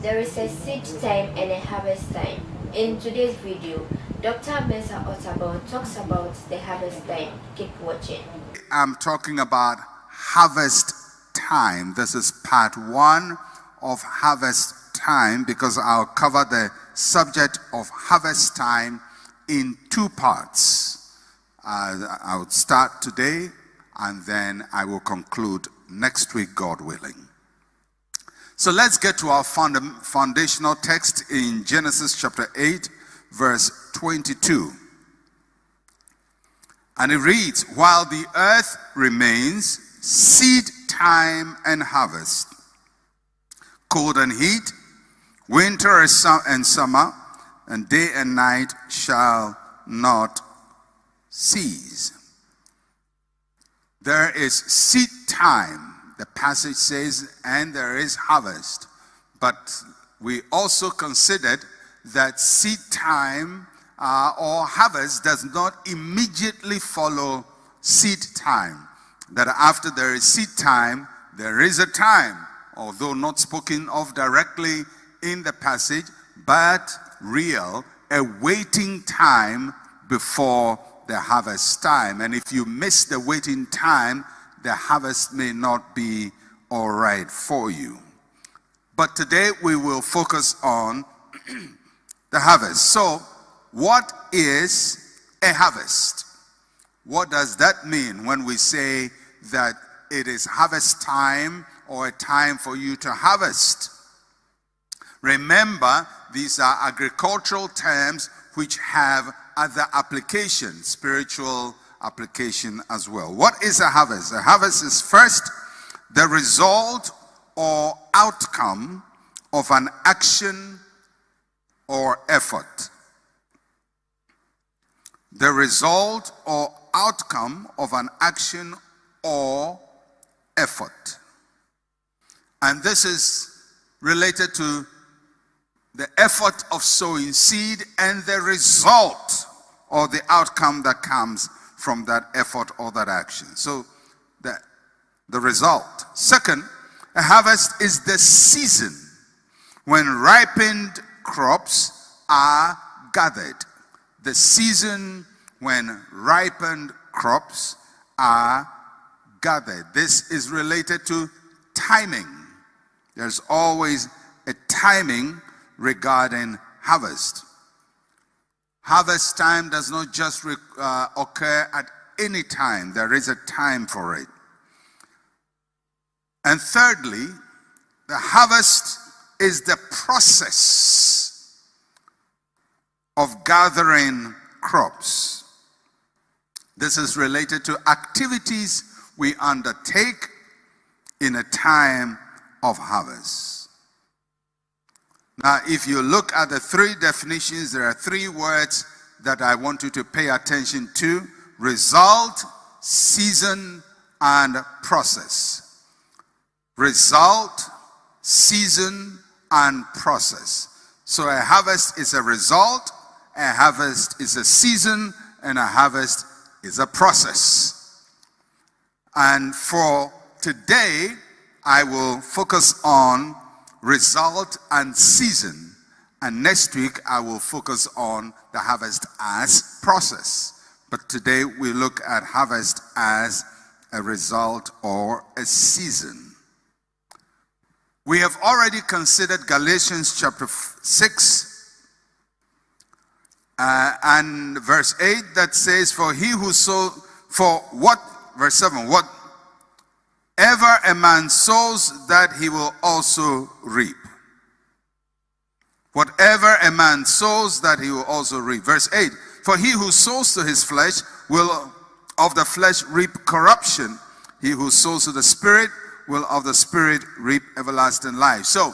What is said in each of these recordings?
There is a seed time and a harvest time. In today's video, Dr. Mensa Otabil talks about the harvest time. Keep watching. I'm talking about harvest time. This is part one of harvest time because I'll cover the subject of harvest time in two parts. I would start today and then I will conclude next week, God willing. So let's get to our foundational text in Genesis chapter 8, verse 22. And it reads, while the earth remains, seed time and harvest, cold and heat, winter and summer, and day and night shall not cease. There is seed time, the passage says, and there is harvest. But we also considered that seed time or harvest does not immediately follow seed time. That after there is seed time, there is a time, although not spoken of directly in the passage, but real, a waiting time before the harvest time. And if you miss the waiting time, the harvest may not be all right for you. But today we will focus on the harvest. So, what is a harvest? What does that mean when we say that it is harvest time or a time for you to harvest? Remember, these are agricultural terms which have other applications, spiritual application as well. What is a harvest? A harvest is first the result or outcome of an action or effort. The result or outcome of an action or effort. And this is related to the effort of sowing seed and the result or the outcome that comes from that effort or that action. So the result. Second, a harvest is the season when ripened crops are gathered. The season when ripened crops are gathered. This is related to timing. There's always a timing regarding harvest. Harvest time does not just occur at any time. There is a time for it. And thirdly, the harvest is the process of gathering crops. This is related to activities we undertake in a time of harvest. Now, if you look at the three definitions, there are three words that I want you to pay attention to: result, season, and process. Result, season, and process. So a harvest is a result, a harvest is a season, and a harvest is a process. And for today, I will focus on result and season, and next week I will focus on the harvest as process. But today we look at harvest as a result or a season. We have already considered Galatians chapter 6 and verse 8 that says, for he who sows, for what, verse 7, whatever a man sows, that he will also reap. Whatever a man sows, that he will also reap. Verse 8, for he who sows to his flesh will of the flesh reap corruption. He who sows to the Spirit will of the Spirit reap everlasting life. So,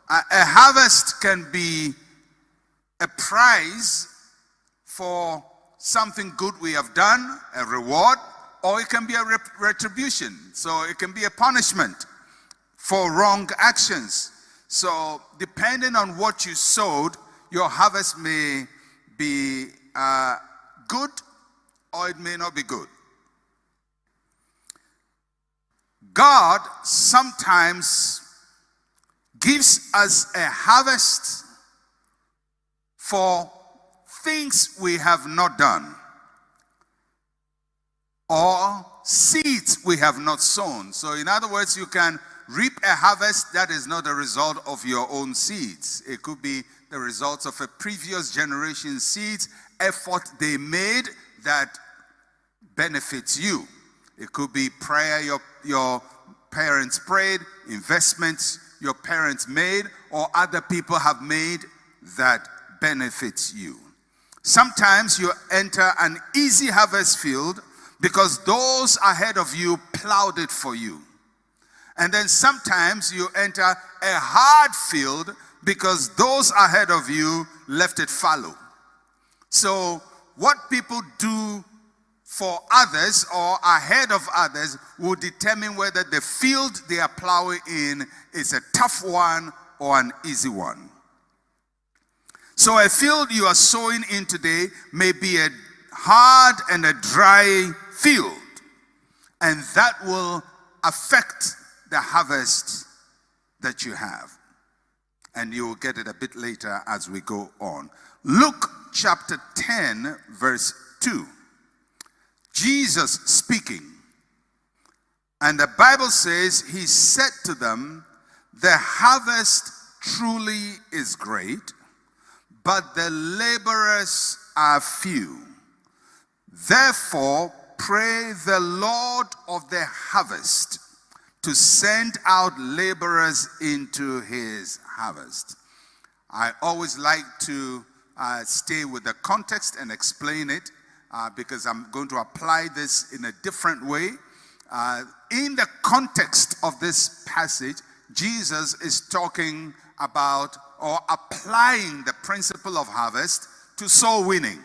a harvest can be a prize for something good we have done, a reward, or it can be a retribution. So it can be a punishment for wrong actions. So depending on what you sowed, your harvest may be good or it may not be good. God sometimes gives us a harvest for things we have not done, or seeds we have not sown. So in other words, you can reap a harvest that is not a result of your own seeds. It could be the results of a previous generation's seeds, effort they made that benefits you. It could be prayer your parents prayed, investments your parents made, or other people have made that benefits you. Sometimes you enter an easy harvest field because those ahead of you plowed it for you. And then sometimes you enter a hard field because those ahead of you left it fallow. So what people do for others or ahead of others will determine whether the field they are plowing in is a tough one or an easy one. So a field you are sowing in today may be a hard and a dry field, and that will affect the harvest that you have. And you will get it a bit later as we go on. Luke chapter 10 verse 2. Jesus speaking. And the Bible says, he said to them, the harvest truly is great, but the laborers are few. Therefore, pray the Lord of the harvest to send out laborers into his harvest. I always like to stay with the context and explain it because I'm going to apply this in a different way. In the context of this passage, Jesus is talking about or applying the principle of harvest to soul winning.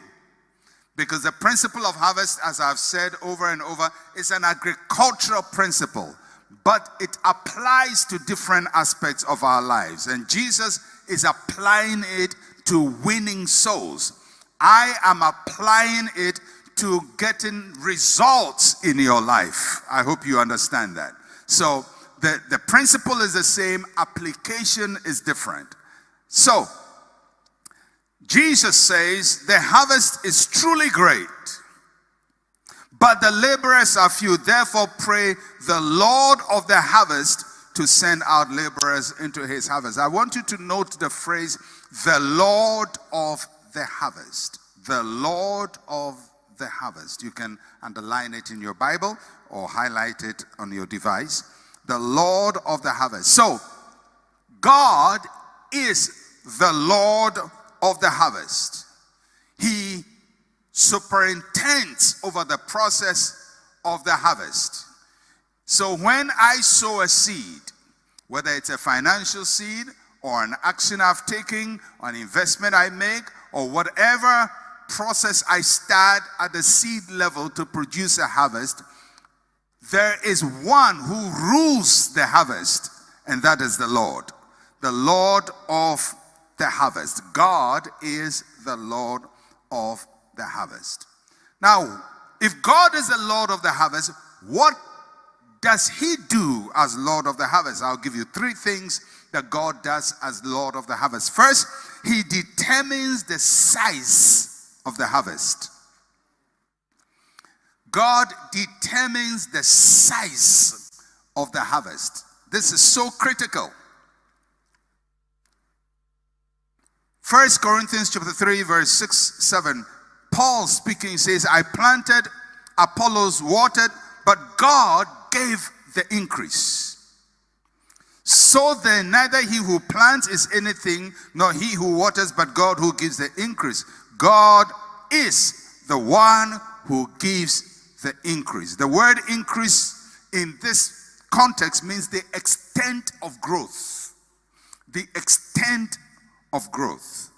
Because the principle of harvest, as I've said over and over, is an agricultural principle, but it applies to different aspects of our lives. And Jesus is applying it to winning souls. I am applying it to getting results in your life. I hope you understand that. So the principle is the same, application is different. So Jesus says the harvest is truly great, but the laborers are few. Therefore pray the Lord of the harvest to send out laborers into his harvest. I want you to note the phrase, the Lord of the harvest. The Lord of the harvest. You can underline it in your Bible or highlight it on your device. The Lord of the harvest. So, God is the Lord of the harvest. He superintends over the process of the harvest. So when I sow a seed, whether it's a financial seed or an action I've taken, or an investment I make, or whatever process I start at the seed level to produce a harvest, there is one who rules the harvest, and that is the Lord. The Lord of the harvest. God is the Lord of the harvest. Now, if God is the Lord of the harvest, what does he do as Lord of the harvest? I'll give you three things that God does as Lord of the harvest. First, he determines the size of the harvest. God determines the size of the harvest. This is so critical. 1 Corinthians chapter 3 verse 6, 7. Paul speaking says, I planted, Apollos watered, but God gave the increase. So then neither he who plants is anything, nor he who waters, but God who gives the increase. God is the one who gives the increase. The word increase in this context means the extent of growth. The extent of growth.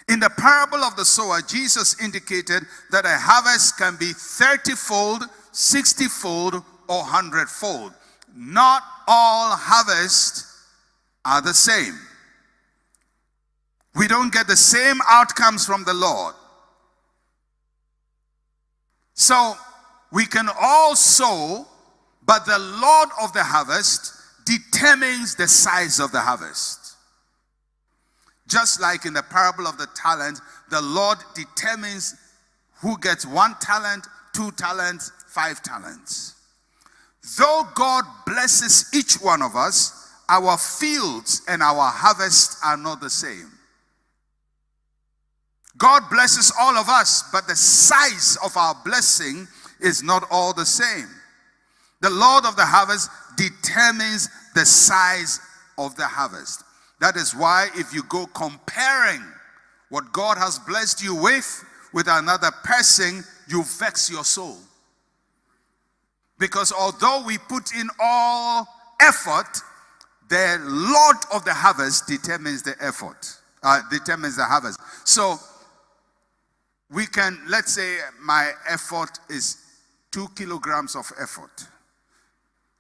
In the parable of the sower, Jesus indicated that a harvest can be 30-fold, 60-fold, or 100-fold. Not all harvests are the same. We don't get the same outcomes from the Lord. So we can all sow, but the Lord of the harvest determines the size of the harvest. Just like in the parable of the talent, the Lord determines who gets 1 talent, 2 talents, 5 talents. Though God blesses each one of us, our fields and our harvests are not the same. God blesses all of us, but the size of our blessing is not all the same. The Lord of the harvest determines the size of the harvest. That is why if you go comparing what God has blessed you with another person, you vex your soul. Because although we put in all effort, the Lord of the harvest determines the effort, determines the harvest. So we can, let's say my effort is 2 kilograms of effort.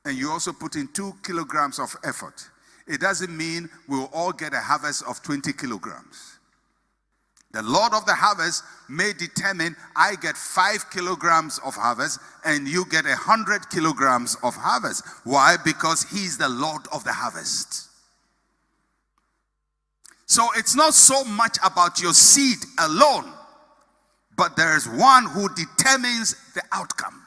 And you also put in 2 kilograms of effort. It doesn't mean we'll all get a harvest of 20 kilograms. The Lord of the harvest may determine I get 5 kilograms of harvest and you get 100 kilograms of harvest. Why? Because He's the Lord of the harvest. So it's not so much about your seed alone, but there is one who determines the outcome.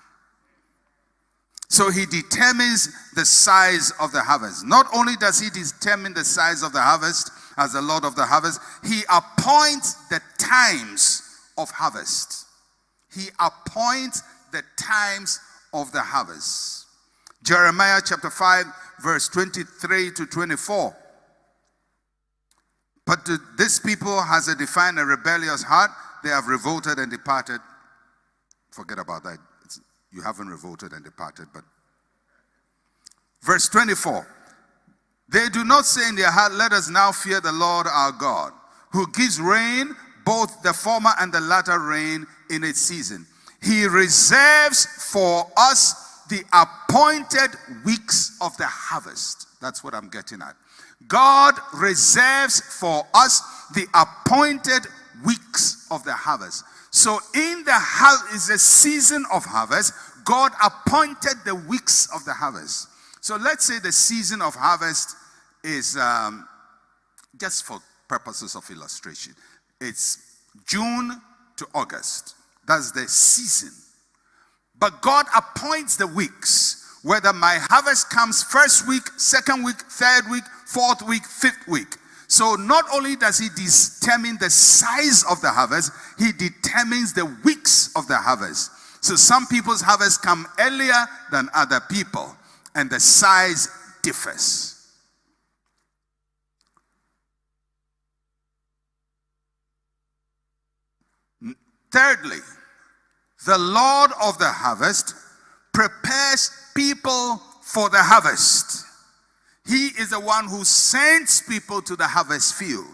So He determines the size of the harvest. Not only does He determine the size of the harvest as the Lord of the harvest, He appoints the times of harvest. He appoints the times of the harvest. Jeremiah chapter 5 verse 23 to 24. But this people has a defiant and rebellious heart. They have revolted and departed. Forget about that. You haven't revolted and departed, but verse 24. They do not say in their heart, let us now fear the Lord our God, who gives rain, both the former and the latter rain in its season. He reserves for us the appointed weeks of the harvest. That's what I'm getting at. God reserves for us the appointed weeks of the harvest. So in the season of harvest, God appointed the weeks of the harvest. So let's say the season of harvest is, just for purposes of illustration, it's June to August. That's the season. But God appoints the weeks, whether my harvest comes first week, second week, third week, fourth week, fifth week. So not only does He determine the size of the harvest, He determines the weeks of the harvest. So some people's harvest come earlier than other people, and the size differs. Thirdly, the Lord of the harvest prepares people for the harvest. He is the one who sends people to the harvest field.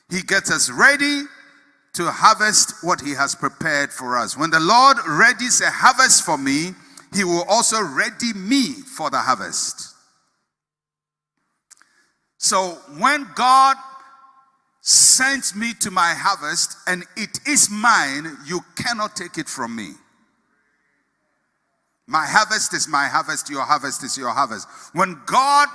He gets us ready to harvest what He has prepared for us. When the Lord readies a harvest for me, He will also ready me for the harvest. So when God sends me to my harvest and it is mine, you cannot take it from me. My harvest is my harvest, your harvest is your harvest. When God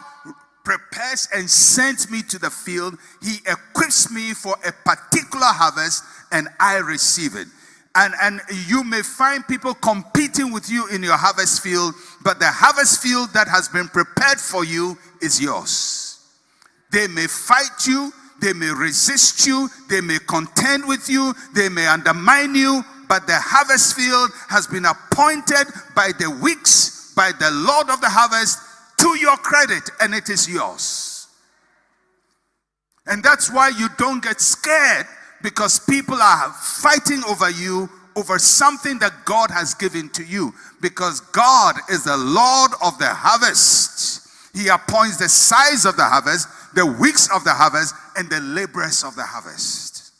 prepares and sends me to the field, He equips me for a particular harvest and I receive it. And you may find people competing with you in your harvest field, but the harvest field that has been prepared for you is yours. They may fight you, they may resist you, they may contend with you, they may undermine you, but the harvest field has been appointed by the weeks, by the Lord of the harvest, to your credit, and it is yours. And that's why you don't get scared, because people are fighting over you over something that God has given to you. Because God is the Lord of the harvest. He appoints the size of the harvest, the weeks of the harvest, and the laborers of the harvest.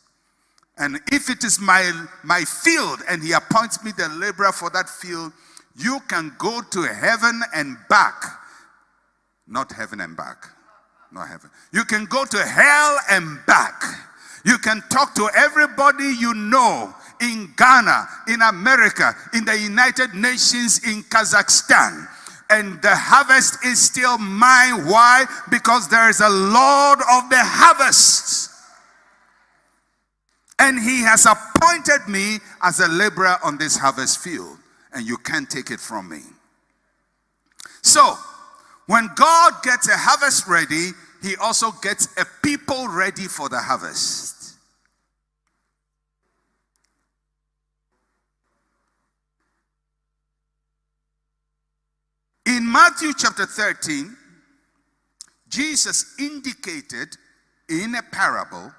And if it is my field and He appoints me the laborer for that field, you can go to heaven and back. Not heaven and back. Not heaven. You can go to hell and back. You can talk to everybody you know in Ghana, in America, in the United Nations, in Kazakhstan. and the harvest is still mine. Why? Because there is a Lord of the harvest. And he has appointed me as a laborer on this harvest field. And you can't take it from me. So, when God gets a harvest ready, he also gets a people ready for the harvest. In Matthew chapter 13, Jesus indicated in a parable,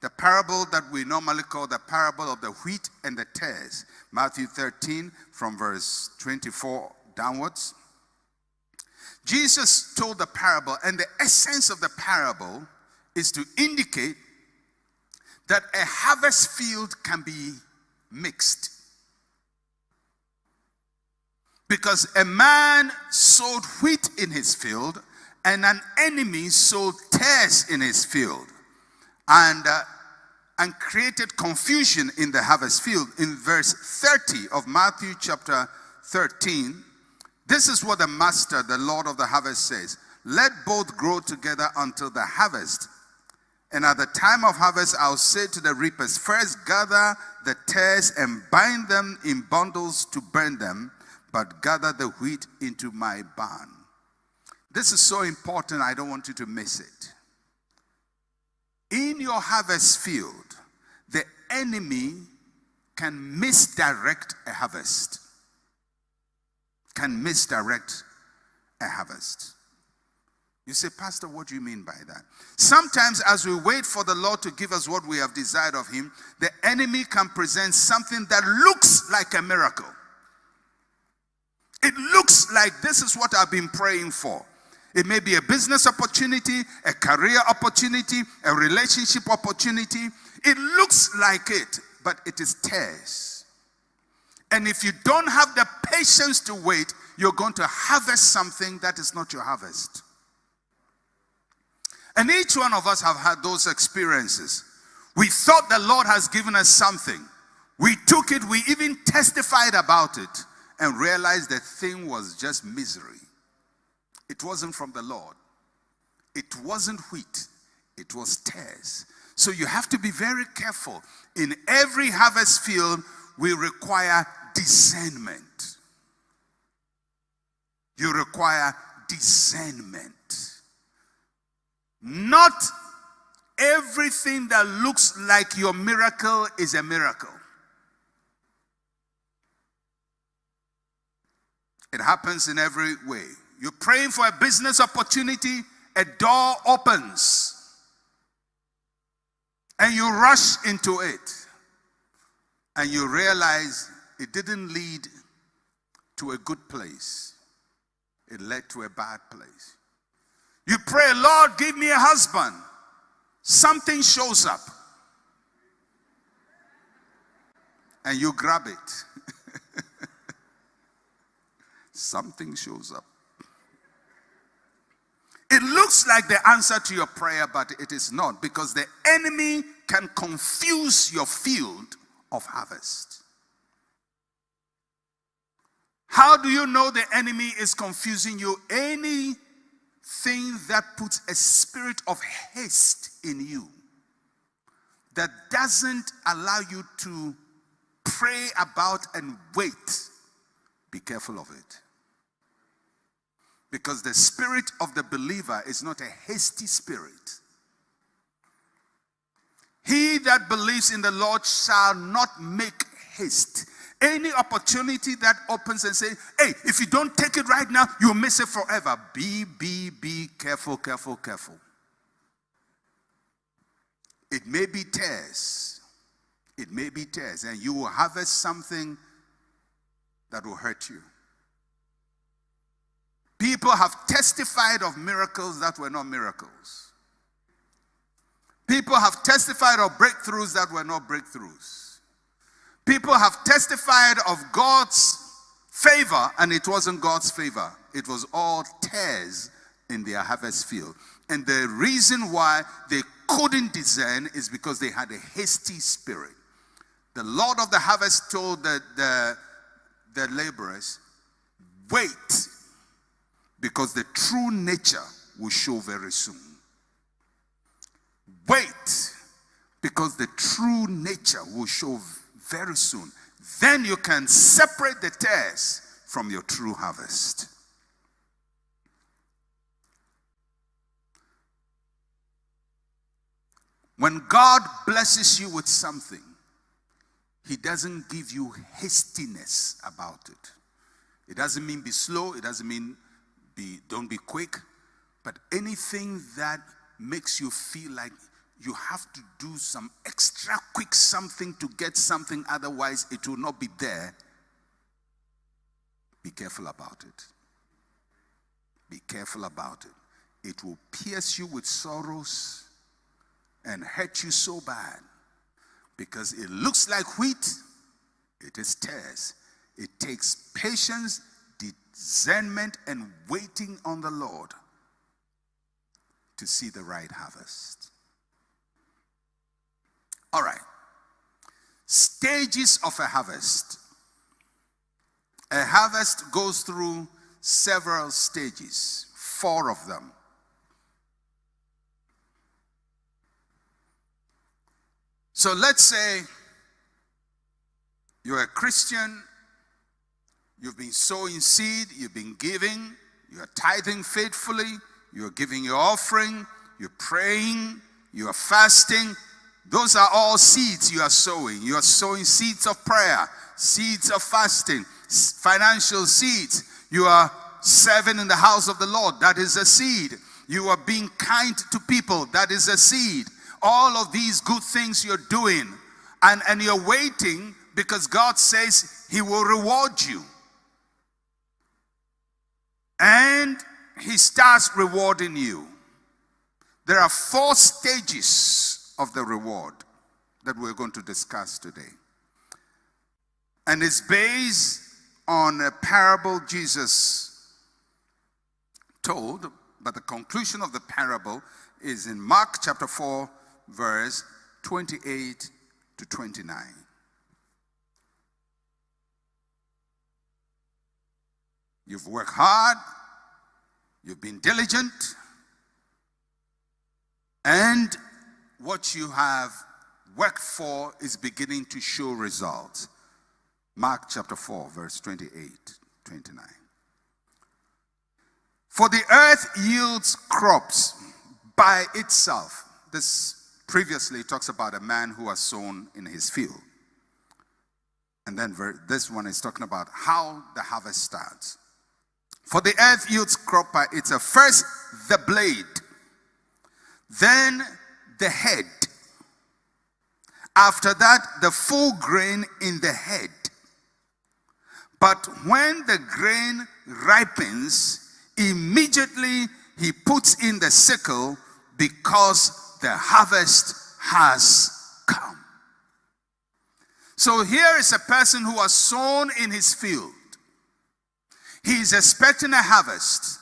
the parable that we normally call the parable of the wheat and the tares. Matthew 13 from verse 24 downwards. Jesus told the parable, and the essence of the parable is to indicate that a harvest field can be mixed. Because a man sowed wheat in his field, and an enemy sowed tares in his field, and created confusion in the harvest field. In verse 30 of Matthew chapter 13, this is what the master, the Lord of the harvest, says. Let both grow together until the harvest. And at the time of harvest, I'll say to the reapers, first gather the tares and bind them in bundles to burn them, but gather the wheat into my barn. This is so important, I don't want you to miss it. In your harvest field, the enemy can misdirect a harvest. Can misdirect a harvest. You say, Pastor, what do you mean by that? Sometimes as we wait for the Lord to give us what we have desired of him, the enemy can present something that looks like a miracle. It looks like this is what I've been praying for. It may be a business opportunity, a career opportunity, a relationship opportunity. It looks like it, but it is tares. And if you don't have the patience to wait, you're going to harvest something that is not your harvest. And each one of us have had those experiences. We thought the Lord has given us something. We took it, we even testified about it, and realized the thing was just misery. It wasn't from the Lord. It wasn't wheat. It was tares. So you have to be very careful. In every harvest field, we require discernment. You require discernment. Not everything that looks like your miracle is a miracle. It happens in every way. You're praying for a business opportunity, a door opens, and you rush into it, and you realize it didn't lead to a good place. It led to a bad place. You pray, Lord, give me a husband. Something shows up, and you grab it. Something shows up. It looks like the answer to your prayer, but it is not, because the enemy can confuse your field of harvest. How do you know the enemy is confusing you? Anything that puts a spirit of haste in you, that doesn't allow you to pray about and wait, be careful of it. Because the spirit of the believer is not a hasty spirit. He that believes in the Lord shall not make haste. Any opportunity that opens and says, hey, if you don't take it right now, you'll miss it forever. Be careful, careful, careful. It may be tares. It may be tares. And you will harvest something that will hurt you. People have testified of miracles that were not miracles. People have testified of breakthroughs that were not breakthroughs. People have testified of God's favor, and it wasn't God's favor. It was all tares in their harvest field. And the reason why they couldn't discern is because they had a hasty spirit. The Lord of the harvest told the laborers, wait. because the true nature will show very soon. Wait, because the true nature will show very soon. Then you can separate the tares from your true harvest. When God blesses you with something, he doesn't give you hastiness about it. It doesn't mean be slow. It doesn't mean don't be quick. But anything that makes you feel like you have to do some extra quick something to get something, otherwise it will not be there, be careful about it. Be careful about it. It will pierce you with sorrows and hurt you so bad, because it looks like wheat, it is tares. It takes patience, discernment, and waiting on the Lord to see the right harvest. All right. Stages of a harvest. A harvest goes through several stages, 4 of them. So let's say you're a Christian, you've been sowing seed, you've been giving, you're tithing faithfully, you're giving your offering, you're praying, you're fasting. Those are all seeds you are sowing. You are sowing seeds of prayer, seeds of fasting, financial seeds. You are serving in the house of the Lord. That is a seed. You are being kind to people. That is a seed. All of these good things you're doing, and you're waiting because God says he will reward you. And he starts rewarding you. There are 4 stages of the reward that we're going to discuss today. And it's based on a parable Jesus told, but the conclusion of the parable is in Mark chapter 4, verse 28 to 29. You've worked hard, you've been diligent, and what you have worked for is beginning to show results. Mark chapter 4, verse 28, 29. For the earth yields crops by itself. This previously talks about a man who has sown in his field. And then this one is talking about how the harvest starts. For the earth yields crop by itself. First, the blade. Then the head. After that, the full grain in the head. But when the grain ripens, immediately he puts in the sickle, because the harvest has come. So here is a person who has sown in his field. He is expecting a harvest.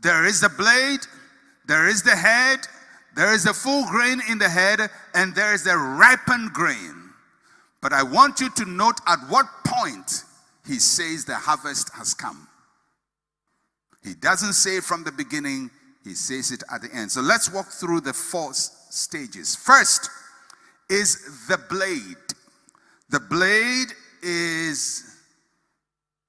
There is the blade, there is the head, there is the full grain in the head, and there is the ripened grain. But I want you to note at what point he says the harvest has come. He doesn't say it from the beginning, he says it at the end. So let's walk through the 4 stages. First is the blade. The blade is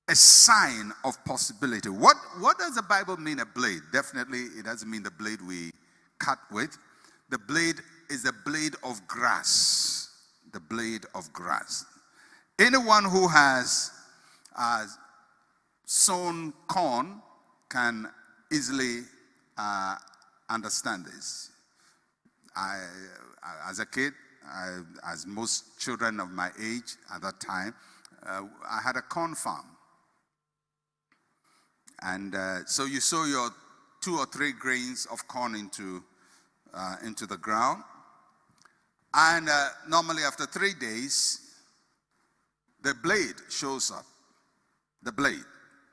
a sign of possibility. What does the Bible mean, a blade? Definitely it doesn't mean the blade we cut with. The blade is a blade of grass. The blade of grass. Anyone who has sown corn can easily understand this. As a kid, as most children of my age at that time, I had a corn farm. And so you sow your 2 or 3 grains of corn into the ground. And normally after 3 days, the blade shows up. The blade.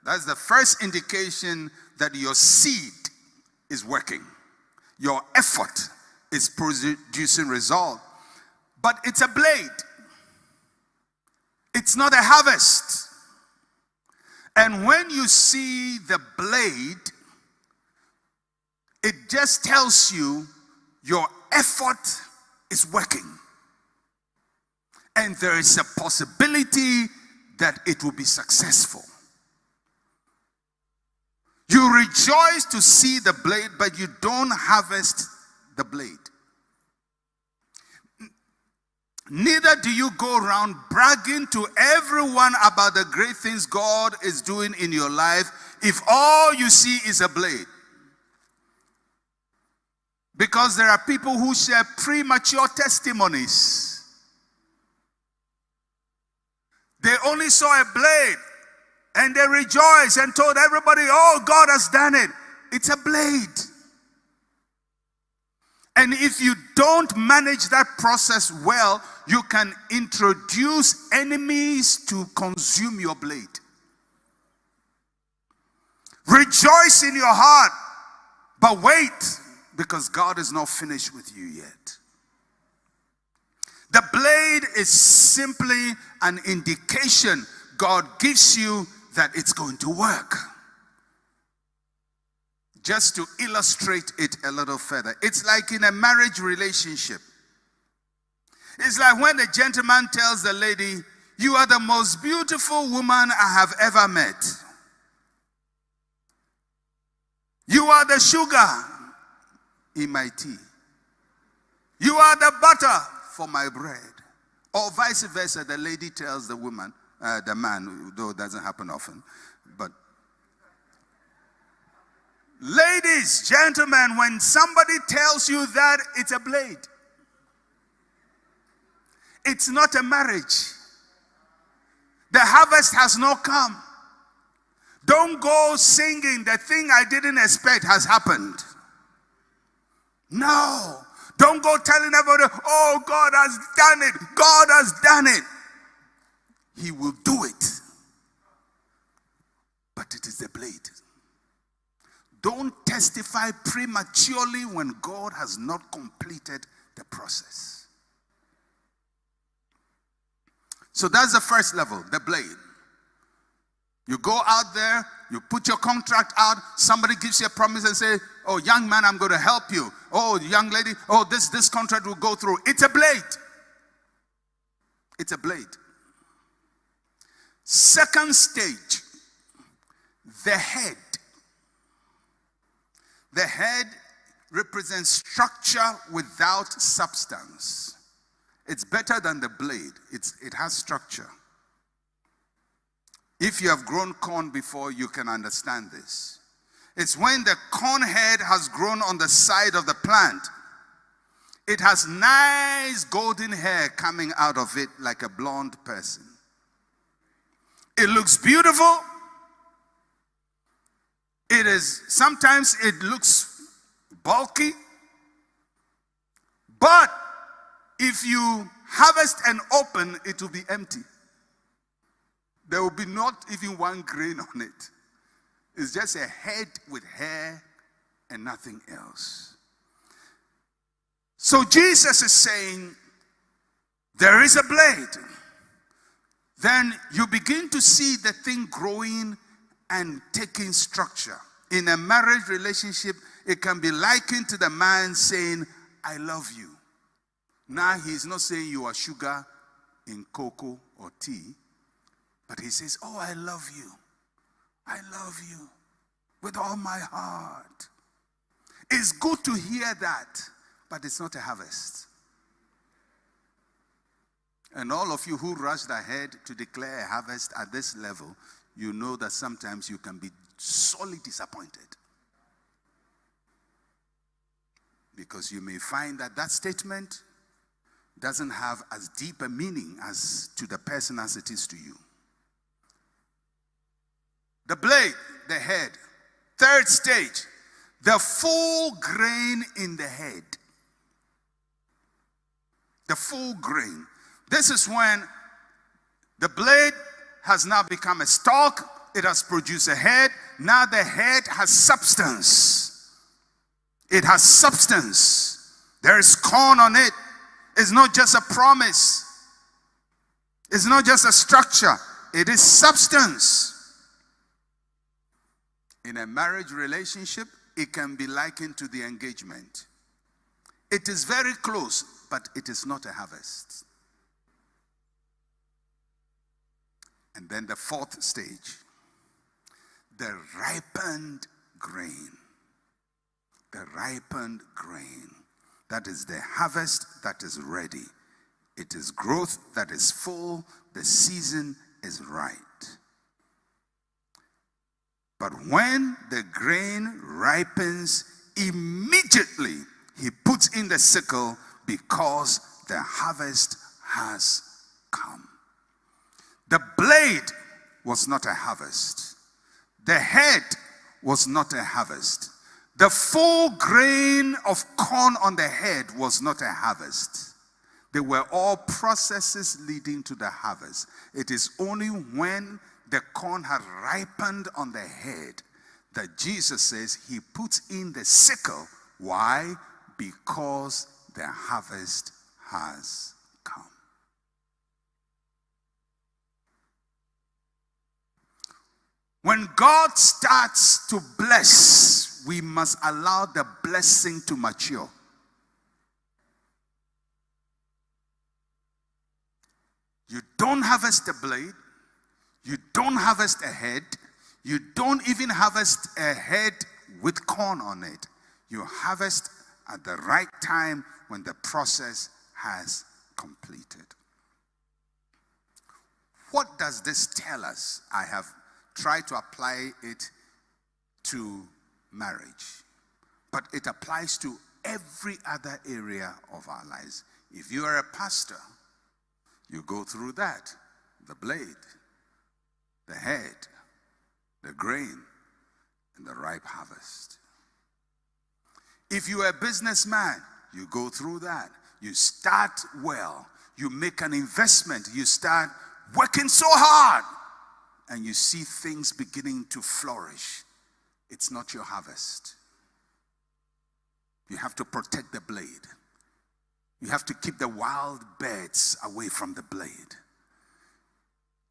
That's the first indication that your seed is working. Your effort is producing result. But it's a blade. It's not a harvest. And when you see the blade, It just tells you your effort is working. And there is a possibility that it will be successful. You rejoice to see the blade, but you don't harvest the blade. Neither do you go around bragging to everyone about the great things God is doing in your life if all you see is a blade. Because there are people who share premature testimonies. They only saw a blade and they rejoiced and told everybody, oh, God has done it. It's a blade. And if you don't manage that process well, you can introduce enemies to consume your blade. Rejoice in your heart, but wait, because God is not finished with you yet. The blade is simply an indication God gives you that it's going to work. Just to illustrate it a little further, it's like in a marriage relationship. It's like when the gentleman tells the lady, you are the most beautiful woman I have ever met. You are the sugar in my tea. You are the butter for my bread. Or vice versa, the lady tells the woman, the man, though it doesn't happen often, but ladies, gentlemen, when somebody tells you that, it's a blade. It's not a marriage. The harvest has not come. Don't go singing, the thing I didn't expect has happened. No. Don't go telling everybody, oh, God has done it. God has done it. He will do it. But it is the blade. Don't testify prematurely when God has not completed the process. So that's the first level, the blade. You go out there, you put your contract out, somebody gives you a promise and say, oh, young man, I'm going to help you. Oh, young lady, oh, this contract will go through. It's a blade. It's a blade. Second stage, the head. The head represents structure without substance. It's better than the blade. It has structure. If you have grown corn before, you can understand this. It's when the corn head has grown on the side of the plant. It has nice golden hair coming out of it like a blonde person. It looks beautiful. Sometimes it looks bulky. But if you harvest and open, it will be empty. There will be not even one grain on it. It's just a head with hair and nothing else. So Jesus is saying, there is a blade. Then you begin to see the thing growing and taking structure. In a marriage relationship, it can be likened to the man saying, I love you. Now he's not saying you are sugar in cocoa or tea, but he says, oh, I love you. I love you with all my heart. It's good to hear that, but it's not a harvest. And all of you who rushed ahead to declare a harvest at this level, you know that sometimes you can be sorely disappointed. Because you may find that that statement doesn't have as deep a meaning as to the person as it is to you. The blade, the head. Third stage, the full grain in the head. The full grain. This is when the blade has now become a stalk. It has produced a head. Now the head has substance. It has substance. There is corn on it. It's not just a promise. It's not just a structure. It is substance. In a marriage relationship, it can be likened to the engagement. It is very close, but it is not a harvest. And then the fourth stage, the ripened grain. The ripened grain. That is the harvest that is ready. It is growth that is full. The season is right. But when the grain ripens, immediately he puts in the sickle because the harvest has come. The blade was not a harvest. The head was not a harvest. The full grain of corn on the head was not a harvest. They were all processes leading to the harvest. It is only when the corn had ripened on the head that Jesus says he puts in the sickle. Why? Because the harvest has come. When God starts to bless, we must allow the blessing to mature. You don't harvest a blade. You don't harvest a head. You don't even harvest a head with corn on it. You harvest at the right time when the process has completed. What does this tell us? I have tried to apply it to marriage, but it applies to every other area of our lives. If you are a pastor, you go through that. The blade, the head, the grain, and the ripe harvest. If you are a businessman, you go through that. You start well. You make an investment. You start working so hard. And you see things beginning to flourish. It's not your harvest. You have to protect the blade. You have to keep the wild birds away from the blade.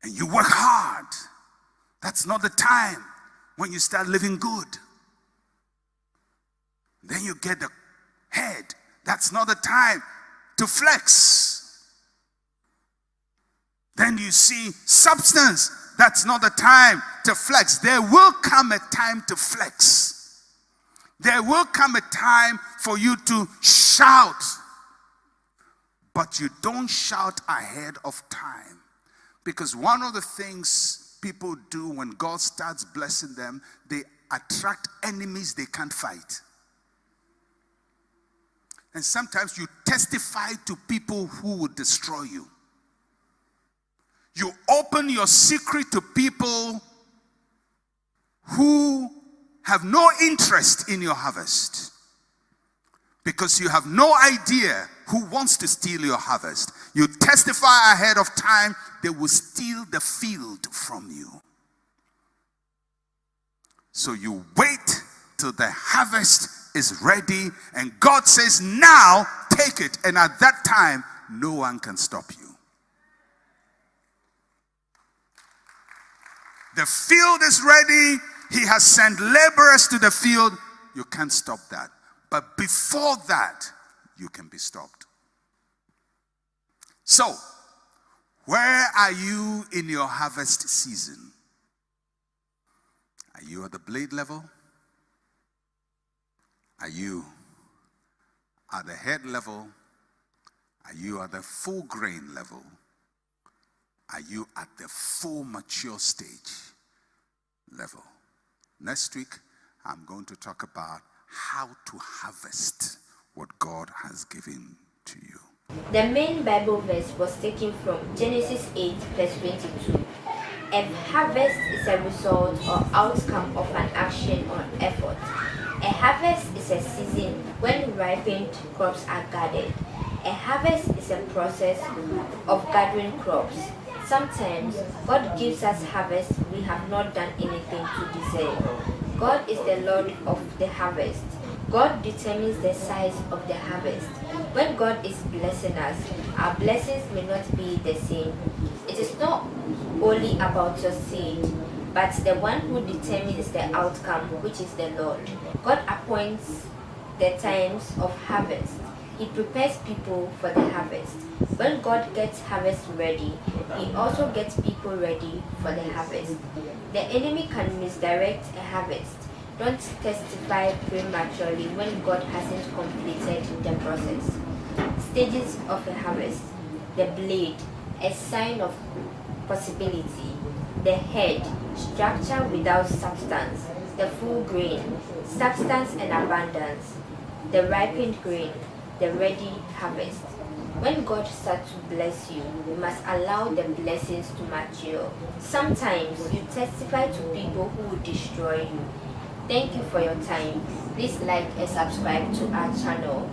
And you work hard. That's not the time when you start living good. Then you get the head. That's not the time to flex. Then you see substance. That's not the time to flex. There will come a time to flex. There will come a time for you to shout. But you don't shout ahead of time. Because one of the things people do when God starts blessing them, they attract enemies they can't fight. And sometimes you testify to people who will destroy you. You open your secret to people who have no interest in your harvest. Because you have no idea who wants to steal your harvest. You testify ahead of time, they will steal the field from you. So you wait till the harvest is ready, and God says, now take it. And at that time, no one can stop you. The field is ready. He has sent laborers to the field. You can't stop that. But before that, you can be stopped. So, where are you in your harvest season? Are you at the blade level? Are you at the head level? Are you at the full grain level? Are you at the full mature stage level? Next week, I'm going to talk about how to harvest what God has given to you. The main Bible verse was taken from Genesis 8 verse 22. A harvest is a result or outcome of an action or effort. A harvest is a season when ripened crops are gathered. A harvest is a process of gathering crops. Sometimes God gives us harvest we have not done anything to deserve. God is the Lord of the harvest. God determines the size of the harvest. When God is blessing us, our blessings may not be the same. It is not only about your seed. but the one who determines the outcome, which is the Lord. God appoints the times of harvest. He prepares people for the harvest. When God gets harvest ready, He also gets people ready for the harvest. The enemy can misdirect a harvest. Don't testify prematurely when God hasn't completed the process. Stages of a harvest. The blade, a sign of possibility. The head, structure without substance. The full grain, substance and abundance. The ripened grain, the ready harvest. When God starts to bless you, you must allow the blessings to mature. Sometimes you testify to people who will destroy you. Thank you for your time. Please like and subscribe to our channel.